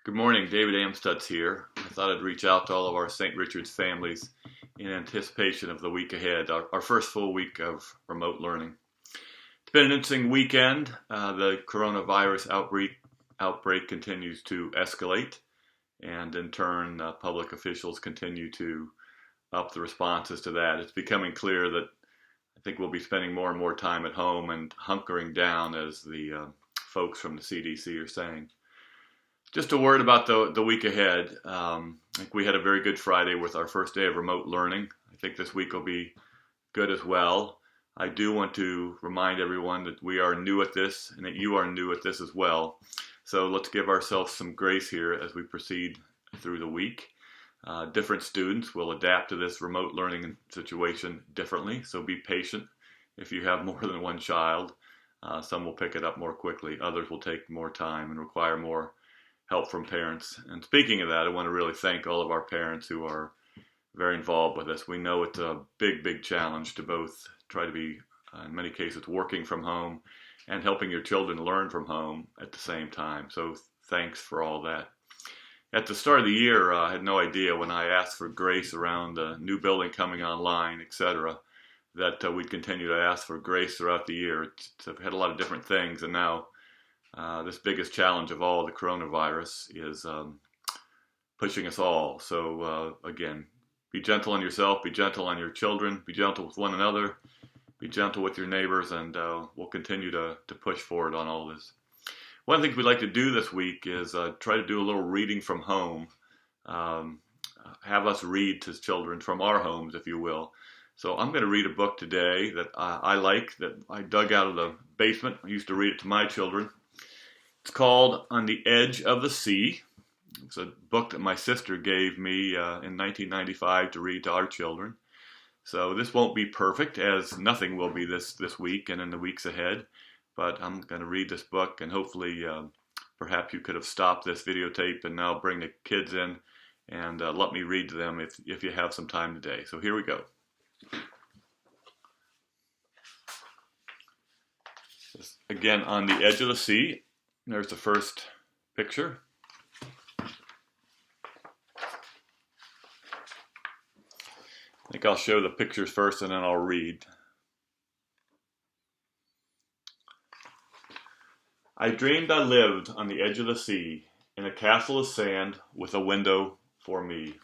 Good morning, David Amstutz here. I thought I'd reach out to all of our St. Richard's families in anticipation of the week ahead, our first full week of remote learning. It's been an interesting weekend. The coronavirus outbreak continues to escalate, and in turn, public officials continue to up the responses to that. It's becoming clear that I think we'll be spending more and more time at home and hunkering down, as the folks from the CDC are saying. Just a word about the week ahead. I think we had a very good Friday with our first day of remote learning. I think this week will be good as well. I do want to remind everyone that we are new at this and that you are new at this as well. So let's give ourselves some grace here as we proceed through the week. Different students will adapt to this remote learning situation differently, so be patient if you have more than one child. Some will pick it up more quickly. Others will take more time and require more help from parents. And speaking of that, I want to really thank all of our parents who are very involved with us. We know it's a big challenge to both try to be, in many cases, working from home and helping your children learn from home at the same time. So thanks for all that. At the start of the year, I had no idea when I asked for grace around the new building coming online, etc., that we'd continue to ask for grace throughout the year. I've had a lot of different things, and now this biggest challenge of all, the coronavirus, is pushing us all. So again, be gentle on yourself, be gentle on your children, be gentle with one another, be gentle with your neighbors, and we'll continue to push forward on all this. One of the things we'd like to do this week is try to do a little reading from home. Have us read to children from our homes, if you will. So I'm going to read a book today that I like, that I dug out of the basement. I used to read it to my children. It's called On the Edge of the Sea. It's a book that my sister gave me in 1995 to read to our children. So this won't be perfect, as nothing will be this week and in the weeks ahead. But I'm going to read this book, and hopefully perhaps you could have stopped this videotape and now bring the kids in and let me read to them if you have some time today. So here we go. Again, On the Edge of the Sea. There's the first picture. I think I'll show the pictures first and then I'll read. I dreamed I lived on the edge of the sea, in a castle of sand with a window for me.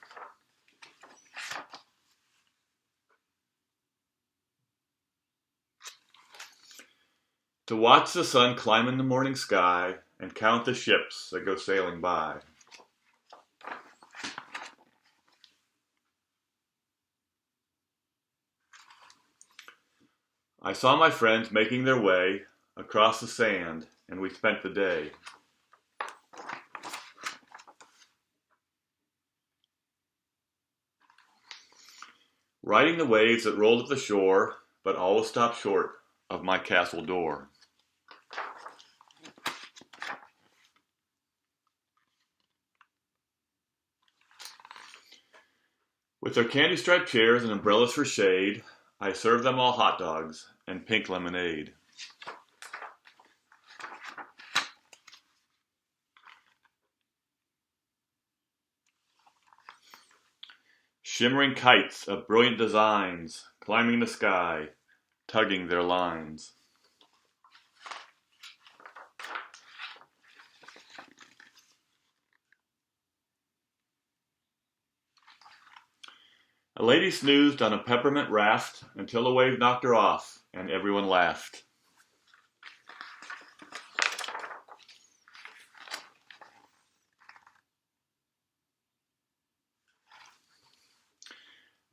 To watch the sun climb in the morning sky and count the ships that go sailing by. I saw my friends making their way across the sand, and we spent the day. Riding the waves that rolled up the shore, but always stopped short of my castle door. With their candy-striped chairs and umbrellas for shade, I served them all hot dogs and pink lemonade. Shimmering kites of brilliant designs, climbing the sky, tugging their lines. A lady snoozed on a peppermint raft until a wave knocked her off, and everyone laughed.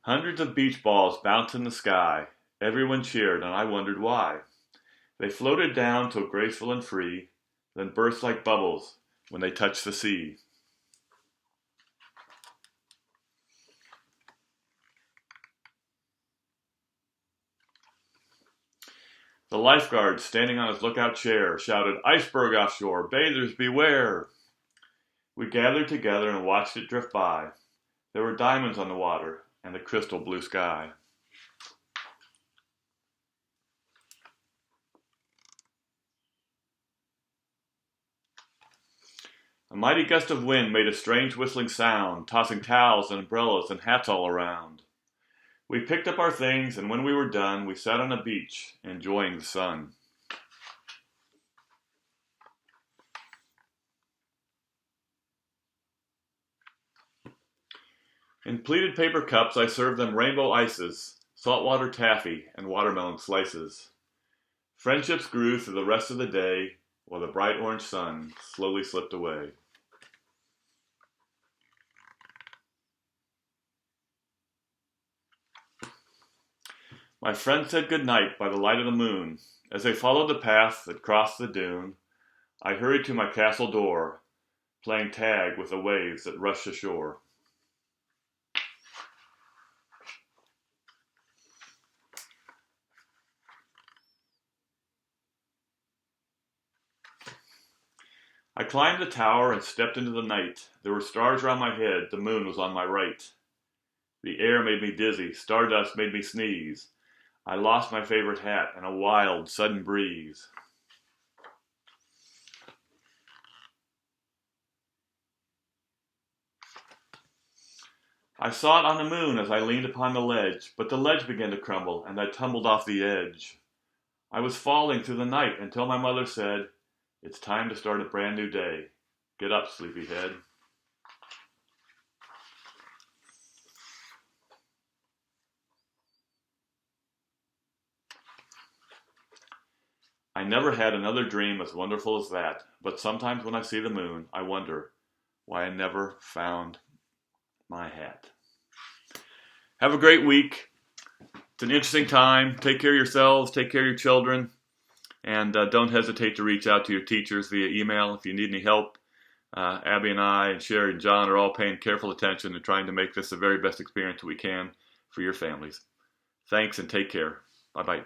Hundreds of beach balls bounced in the sky. Everyone cheered, and I wondered why. They floated down till graceful and free, then burst like bubbles when they touched the sea. The lifeguard, standing on his lookout chair, shouted, "Iceberg offshore, bathers beware!" We gathered together and watched it drift by. There were diamonds on the water and the crystal blue sky. A mighty gust of wind made a strange whistling sound, tossing towels and umbrellas and hats all around. We picked up our things, and when we were done, we sat on a beach, enjoying the sun. In pleated paper cups, I served them rainbow ices, saltwater taffy, and watermelon slices. Friendships grew through the rest of the day, while the bright orange sun slowly slipped away. My friend said good night by the light of the moon. As they followed the path that crossed the dune, I hurried to my castle door, playing tag with the waves that rushed ashore. I climbed the tower and stepped into the night. There were stars round my head, the moon was on my right. The air made me dizzy, stardust made me sneeze. I lost my favorite hat in a wild, sudden breeze. I saw it on the moon as I leaned upon the ledge, but the ledge began to crumble and I tumbled off the edge. I was falling through the night until my mother said, "It's time to start a brand new day. Get up, sleepyhead." I never had another dream as wonderful as that, but sometimes when I see the moon, I wonder why I never found my hat. Have a great week. It's an interesting time. Take care of yourselves, take care of your children, and don't hesitate to reach out to your teachers via email if you need any help. Abby and I and Sherry and John are all paying careful attention and trying to make this the very best experience we can for your families. Thanks and take care. Bye-bye.